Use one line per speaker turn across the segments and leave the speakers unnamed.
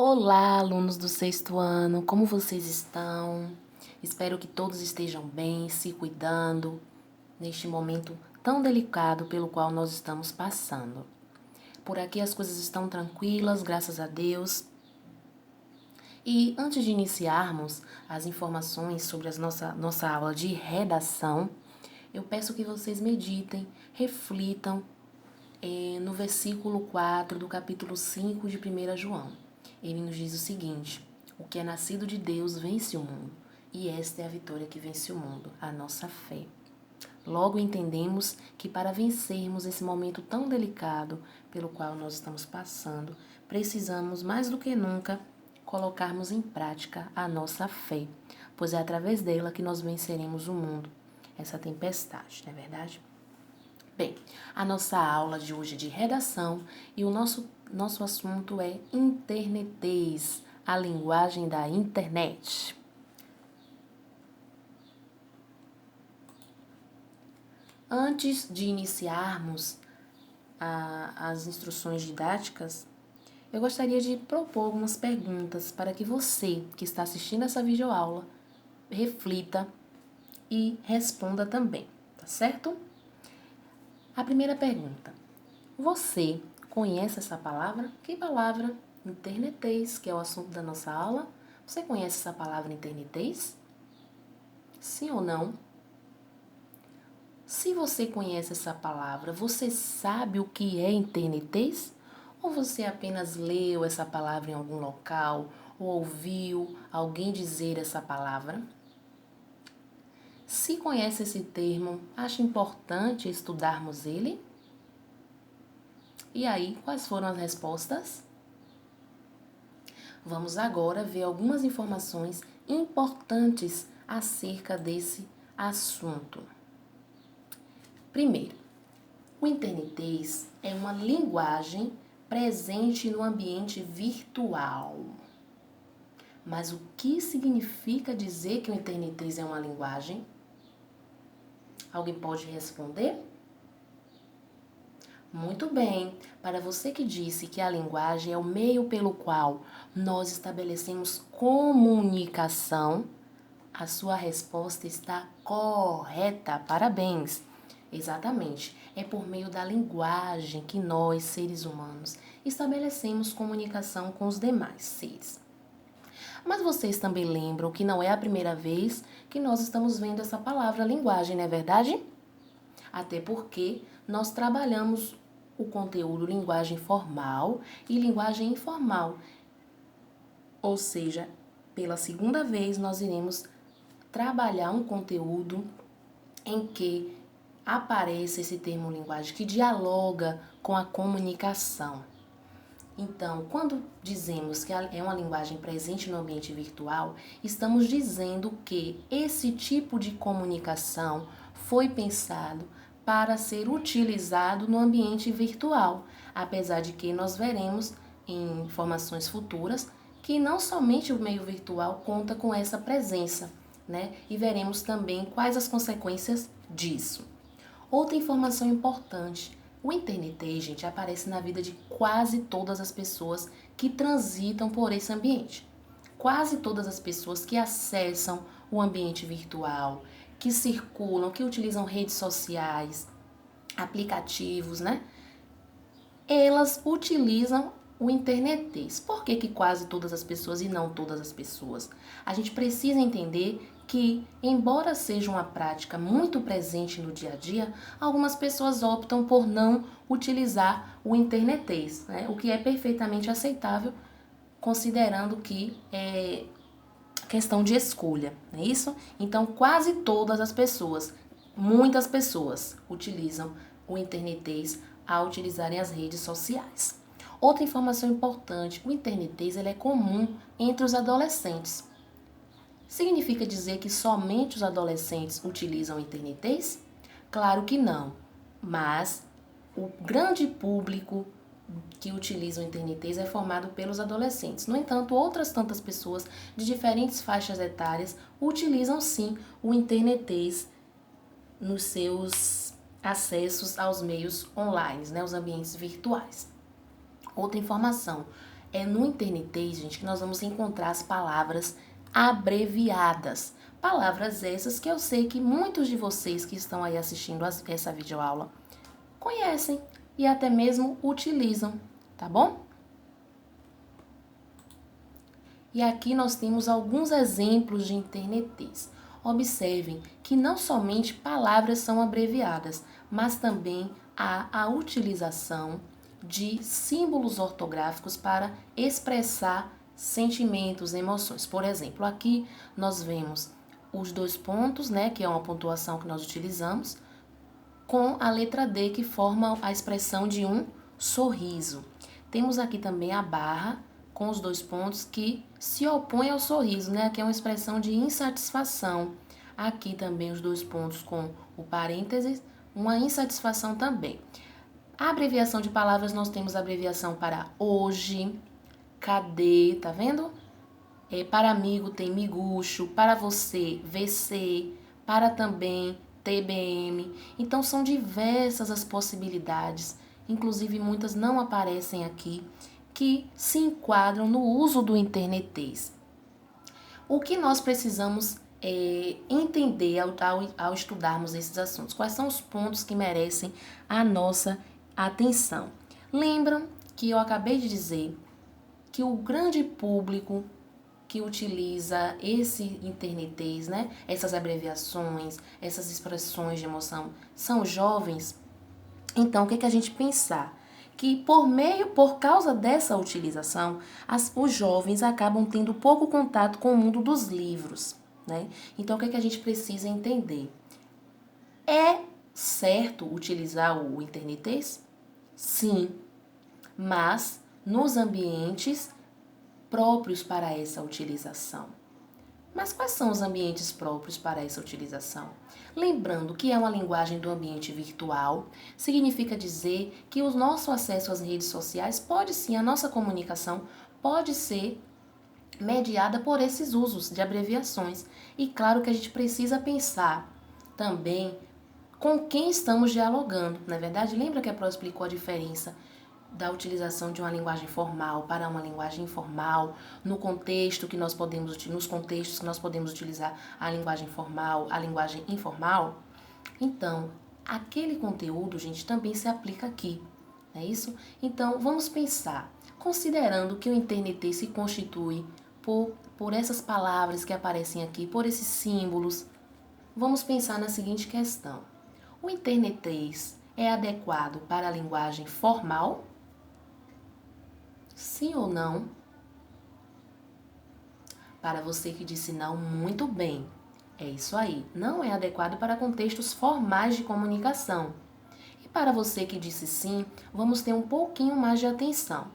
Olá, alunos do sexto ano, como vocês estão? Espero que todos estejam bem, se cuidando neste momento tão delicado pelo qual nós estamos passando. Por aqui as coisas estão tranquilas, graças a Deus. E antes de iniciarmos as informações sobre a nossa aula de redação, eu peço que vocês meditem, reflitam no versículo 4 do capítulo 5 de 1 João. Ele nos diz o seguinte: o que é nascido de Deus vence o mundo, e esta é a vitória que vence o mundo, a nossa fé. Logo entendemos que para vencermos esse momento tão delicado pelo qual nós estamos passando, precisamos mais do que nunca colocarmos em prática a nossa fé, pois é através dela que nós venceremos o mundo, essa tempestade, não é verdade? Bem, a nossa aula de hoje é de redação e o nosso assunto é internetês, a linguagem da internet. Antes de iniciarmos as instruções didáticas, eu gostaria de propor algumas perguntas para que você, que está assistindo essa videoaula, reflita e responda também, tá certo? A primeira pergunta: você conhece essa palavra? Que palavra? Internetês, que é o assunto da nossa aula. Você conhece essa palavra internetês? Sim ou não? Se você conhece essa palavra, você sabe o que é internetês? Ou você apenas leu essa palavra em algum local ou ouviu alguém dizer essa palavra? Se conhece esse termo, acha importante estudarmos ele? E aí, quais foram as respostas? Vamos agora ver algumas informações importantes acerca desse assunto. Primeiro, o internetês é uma linguagem presente no ambiente virtual. Mas o que significa dizer que o internetês é uma linguagem? Alguém pode responder? Muito bem, para você que disse que a linguagem é o meio pelo qual nós estabelecemos comunicação, a sua resposta está correta. Parabéns! Exatamente, é por meio da linguagem que nós, seres humanos, estabelecemos comunicação com os demais seres. Mas vocês também lembram que não é a primeira vez que nós estamos vendo essa palavra linguagem, não é verdade? Até porque nós trabalhamos o conteúdo linguagem formal e linguagem informal. Ou seja, pela segunda vez nós iremos trabalhar um conteúdo em que aparece esse termo linguagem que dialoga com a comunicação. Então, quando dizemos que é uma linguagem presente no ambiente virtual, estamos dizendo que esse tipo de comunicação foi pensado para ser utilizado no ambiente virtual, apesar de que nós veremos em informações futuras que não somente o meio virtual conta com essa presença, né? E veremos também quais as consequências disso. Outra informação importante: o internetês, gente, aparece na vida de quase todas as pessoas que transitam por esse ambiente. Quase todas as pessoas que acessam o ambiente virtual, que circulam, que utilizam redes sociais, aplicativos, né? Elas utilizam o internetês. Por que quase todas as pessoas e não todas as pessoas? A gente precisa entender que, embora seja uma prática muito presente no dia a dia, algumas pessoas optam por não utilizar o internetês, né? O que é perfeitamente aceitável, considerando que é questão de escolha, não é isso? Então, quase todas as pessoas, muitas pessoas, utilizam o internetês ao utilizarem as redes sociais. Outra informação importante: o internetês ele é comum entre os adolescentes. Significa dizer que somente os adolescentes utilizam o internetês? Claro que não, mas o grande público que utiliza o internetês é formado pelos adolescentes. No entanto, outras tantas pessoas de diferentes faixas etárias utilizam sim o internetês nos seus acessos aos meios online, né, os ambientes virtuais. Outra informação: É no internetês, gente, que nós vamos encontrar as palavras abreviadas. Palavras essas que eu sei que muitos de vocês que estão aí assistindo essa videoaula conhecem e até mesmo utilizam, tá bom? E aqui nós temos alguns exemplos de internetês. Observem que não somente palavras são abreviadas, mas também há a utilização de símbolos ortográficos para expressar sentimentos, emoções. Por exemplo, aqui nós vemos os 2 pontos, né, que é uma pontuação que nós utilizamos, com a letra D, que forma a expressão de um sorriso. Temos aqui também a barra, com os 2 pontos, que se opõe ao sorriso, né? Aqui é uma expressão de insatisfação. Aqui também os 2 pontos com o parênteses, uma insatisfação também. A abreviação de palavras, nós temos a abreviação para hoje, cadê, tá vendo? Para amigo tem miguxo, para você, VC, para também TBM. Então são diversas as possibilidades, inclusive muitas não aparecem aqui, que se enquadram no uso do internetês. O que nós precisamos entender ao estudarmos esses assuntos? Quais são os pontos que merecem a nossa atenção? Lembram que eu acabei de dizer que o grande público que utiliza esse internetês, né? Essas abreviações, essas expressões de emoção, são jovens. Então, o que a gente pensar? Que por causa dessa utilização, os jovens acabam tendo pouco contato com o mundo dos livros, né? Então, o que a gente precisa entender? É certo utilizar o internetês? Sim, mas nos ambientes próprios para essa utilização. Mas quais são os ambientes próprios para essa utilização? Lembrando que é uma linguagem do ambiente virtual, significa dizer que o nosso acesso às redes sociais pode sim, a nossa comunicação pode ser mediada por esses usos de abreviações. E claro que a gente precisa pensar também com quem estamos dialogando, não é verdade? Lembra que a Pro explicou a diferença da utilização de uma linguagem formal para uma linguagem informal, nos contextos que nós podemos utilizar a linguagem formal, a linguagem informal? Então, aquele conteúdo, gente, também se aplica aqui, não é isso? Então, vamos pensar, considerando que o internetês se constitui por essas palavras que aparecem aqui, por esses símbolos, vamos pensar na seguinte questão: o internetês é adequado para a linguagem formal? Sim ou não? Para você que disse não, muito bem. É isso aí. Não é adequado para contextos formais de comunicação. E para você que disse sim, vamos ter um pouquinho mais de atenção.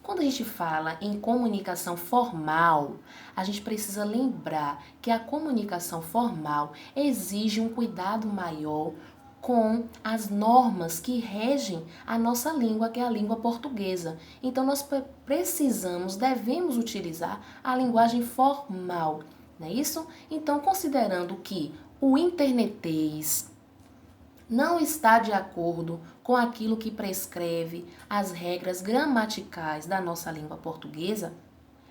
Quando a gente fala em comunicação formal, a gente precisa lembrar que a comunicação formal exige um cuidado maior com as normas que regem a nossa língua, que é a língua portuguesa. Então, nós devemos utilizar a linguagem formal, não é isso? Então, considerando que o internetês não está de acordo com aquilo que prescreve as regras gramaticais da nossa língua portuguesa,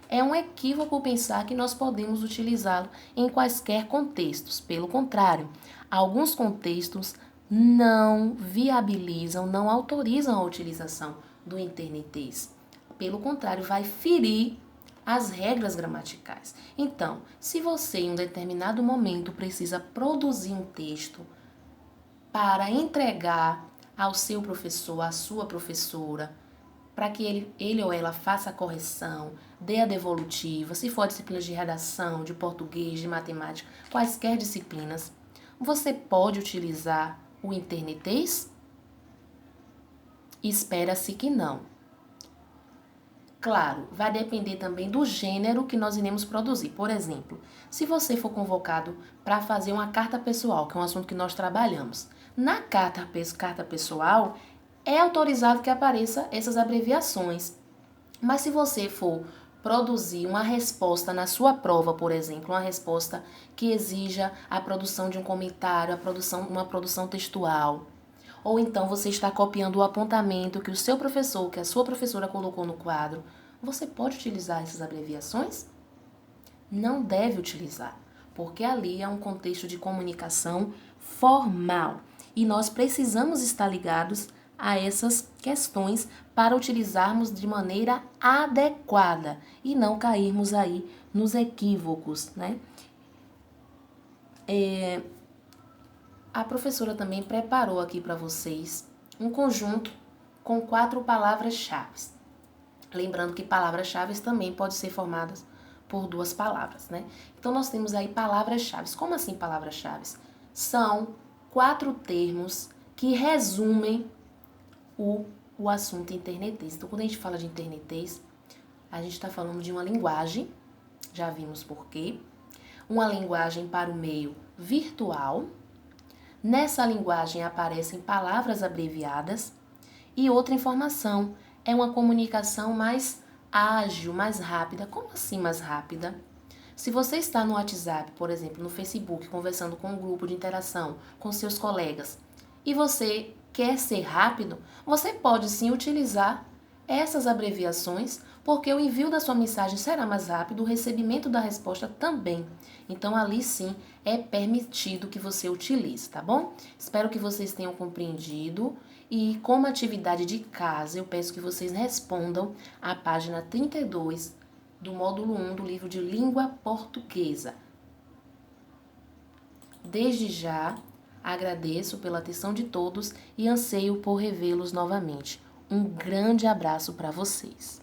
é um equívoco pensar que nós podemos utilizá-lo em quaisquer contextos. Pelo contrário, alguns contextos não viabilizam, não autorizam a utilização do internetês. Pelo contrário, vai ferir as regras gramaticais. Então, se você em um determinado momento precisa produzir um texto para entregar ao seu professor, à sua professora, para que ele ou ela faça a correção, dê a devolutiva, se for disciplinas de redação, de português, de matemática, quaisquer disciplinas, você pode utilizar o internetês? Espera-se que não. Claro, vai depender também do gênero que nós iremos produzir. Por exemplo, se você for convocado para fazer uma carta pessoal, que é um assunto que nós trabalhamos, na carta pessoal é autorizado que apareça essas abreviações. Mas se você for produzir uma resposta na sua prova, por exemplo, uma resposta que exija a produção de um comentário, uma produção textual, ou então você está copiando o apontamento que o seu professor, que a sua professora colocou no quadro, Você pode utilizar essas abreviações? Não deve utilizar, porque ali é um contexto de comunicação formal e nós precisamos estar ligados a essas questões para utilizarmos de maneira adequada e não cairmos aí nos equívocos, né? A professora também preparou aqui para vocês um conjunto com 4 palavras-chave. Lembrando que palavras-chave também podem ser formadas por 2 palavras, né? Então, nós temos aí palavras-chave. Como assim palavras-chave? São 4 termos que resumem o assunto internetês. Então, quando a gente fala de internetês, a gente está falando de uma linguagem, já vimos por quê, uma linguagem para o meio virtual. Nessa linguagem aparecem palavras abreviadas e outra informação, é uma comunicação mais ágil, mais rápida. Como assim mais rápida? Se você está no WhatsApp, por exemplo, no Facebook, conversando com um grupo de interação com seus colegas, e você quer ser rápido, você pode sim utilizar essas abreviações, porque o envio da sua mensagem será mais rápido, o recebimento da resposta também. Então, ali sim é permitido que você utilize, tá bom? Espero que vocês tenham compreendido. E como atividade de casa, eu peço que vocês respondam a página 32 do módulo 1 do livro de Língua Portuguesa. Desde já, agradeço pela atenção de todos e anseio por revê-los novamente. Um grande abraço para vocês.